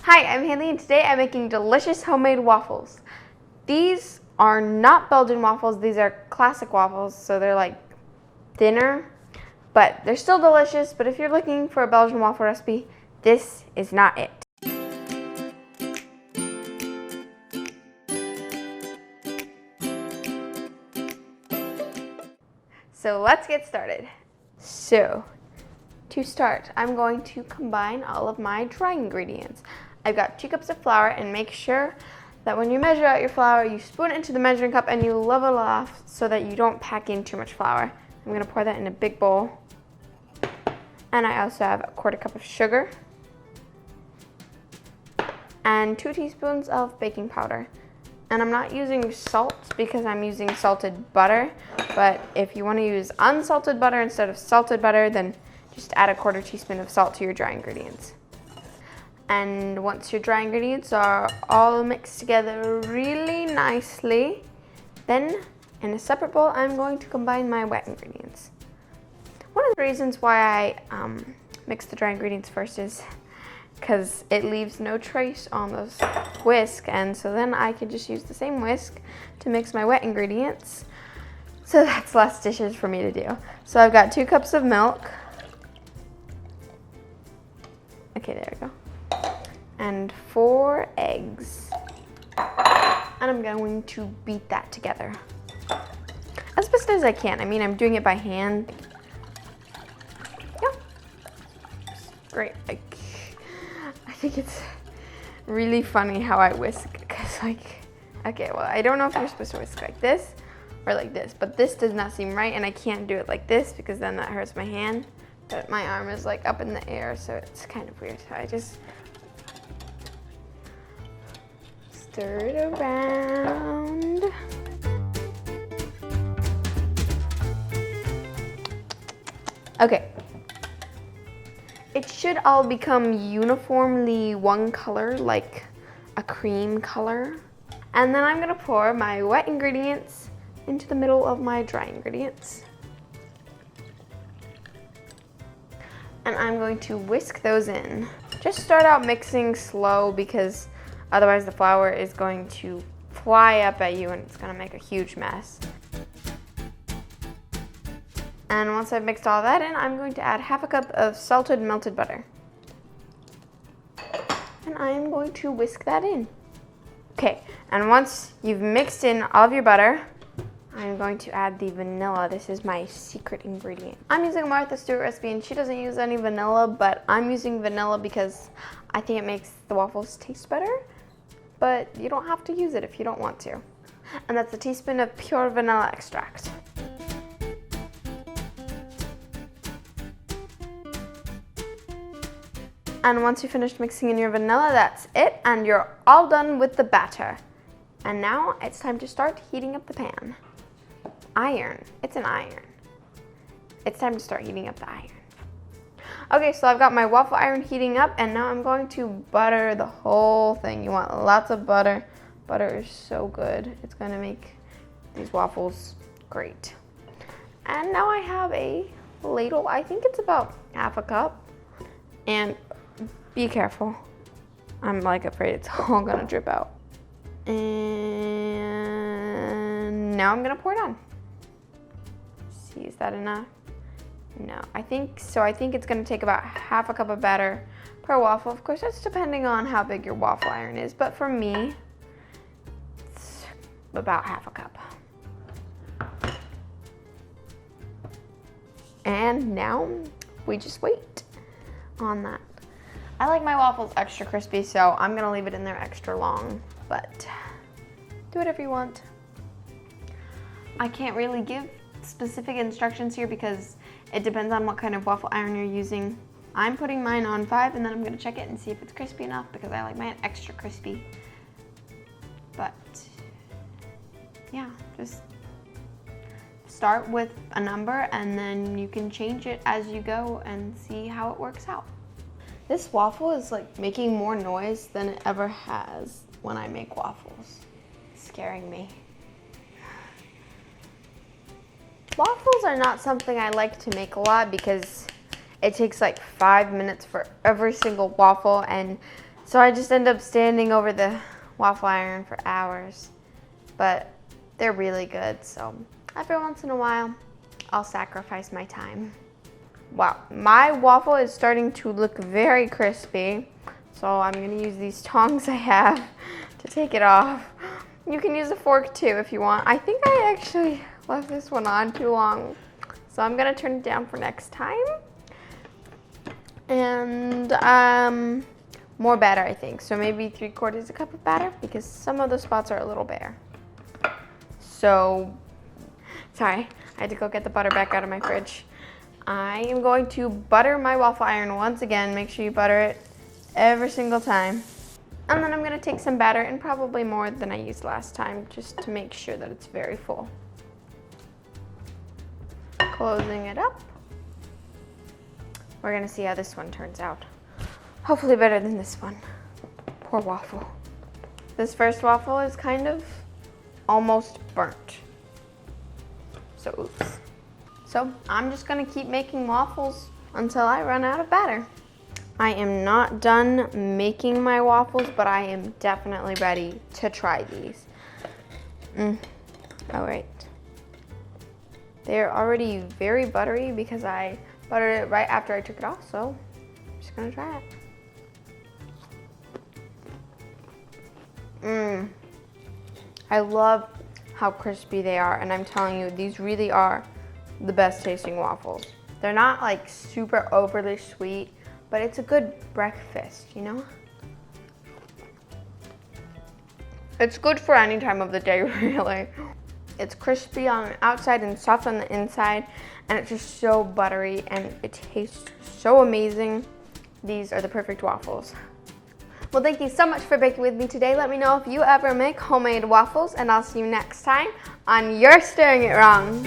Hi, I'm Haley and today I'm making delicious homemade waffles. These are not Belgian waffles, these are classic waffles, so they're like thinner, but they're still delicious. But if you're looking for a Belgian waffle recipe, this is not it. So let's get started. So to start, I'm going to combine all of my dry ingredients. I've got 2 cups of flour, and make sure that when you measure out your flour, you spoon it into the measuring cup and you level off so that you don't pack in too much flour. I'm gonna pour that in a big bowl. And I also have a 1/4 cup of sugar and 2 teaspoons of baking powder. And I'm not using salt because I'm using salted butter, but if you wanna use unsalted butter instead of salted butter, then just add a 1/4 teaspoon of salt to your dry ingredients. And once your dry ingredients are all mixed together really nicely, then in a separate bowl, I'm going to combine my wet ingredients. One of the reasons why I mix the dry ingredients first is because it leaves no trace on the whisk, and so then I can just use the same whisk to mix my wet ingredients. So that's less dishes for me to do. So I've got 2 cups of milk. Okay, there we go. And 4 eggs. And I'm going to beat that together as best as I can. I mean, I'm doing it by hand. Yeah. Great. I think it's really funny how I whisk, because okay, well, I don't know if you're supposed to whisk like this or like this, but this does not seem right, and I can't do it like this because then that hurts my hand. But my arm is like up in the air, so it's kind of weird. So I just stir it around. Okay. It should all become uniformly one color, like a cream color. And then I'm gonna pour my wet ingredients into the middle of my dry ingredients. And I'm going to whisk those in. Just start out mixing slow, because otherwise the flour is going to fly up at you and it's gonna make a huge mess. And once I've mixed all that in, I'm going to add 1/2 cup of salted melted butter. And I'm going to whisk that in. Okay, and once you've mixed in all of your butter, I'm going to add the vanilla. This is my secret ingredient. I'm using Martha Stewart recipe, and she doesn't use any vanilla, but I'm using vanilla because I think it makes the waffles taste better. But you don't have to use it if you don't want to. And that's a teaspoon of pure vanilla extract. And once you finished mixing in your vanilla, that's it, and you're all done with the batter. And now it's time to start heating up the pan. Iron, it's an iron. It's time to start heating up the iron. Okay, so I've got my waffle iron heating up, and now I'm going to butter the whole thing. You want lots of butter. Butter is so good. It's gonna make these waffles great. And now I have a ladle. I think it's about 1/2 cup. And be careful. I'm like afraid it's all gonna drip out. And now I'm gonna pour it on. See, is that enough? No, I think so. I think it's gonna take about 1/2 cup of batter per waffle. Of course, that's depending on how big your waffle iron is, but for me, it's about 1/2 cup. And now we just wait on that. I like my waffles extra crispy, so I'm gonna leave it in there extra long, but do whatever you want. I can't really give specific instructions here because it depends on what kind of waffle iron you're using. I'm putting mine on 5, and then I'm gonna check it and see if it's crispy enough because I like mine extra crispy. But yeah, just start with a number and then you can change it as you go and see how it works out. This waffle is like making more noise than it ever has when I make waffles. It's scaring me. Waffles are not something I like to make a lot because it takes like 5 minutes for every single waffle, and So I just end up standing over the waffle iron for hours. But they're really good, so every once in a while, I'll sacrifice my time. Wow, my waffle is starting to look very crispy. So I'm gonna use these tongs I have to take it off. You can use a fork too if you want. I think I actually left this one on too long. So I'm gonna turn it down for next time. And more batter, I think. So maybe 3/4 cup of batter because some of the spots are a little bare. So, sorry, I had to go get the butter back out of my fridge. I am going to butter my waffle iron once again. Make sure you butter it every single time. And then I'm gonna take some batter, and probably more than I used last time, just to make sure that it's very full. Closing it up. We're gonna see how this one turns out. Hopefully better than this one. Poor waffle. This first waffle is kind of almost burnt. So oops. So I'm just gonna keep making waffles until I run out of batter. I am not done making my waffles, but I am definitely ready to try these. All right. They're already very buttery because I buttered it right after I took it off, so I'm just gonna try it. I love how crispy they are, and I'm telling you, these really are the best tasting waffles. They're not like super overly sweet, but it's a good breakfast, you know? It's good for any time of the day, really. It's crispy on the outside and soft on the inside, and it's just so buttery, and it tastes so amazing. These are the perfect waffles. Well, thank you so much for baking with me today. Let me know if you ever make homemade waffles, and I'll see you next time on You're Stirring It Wrong.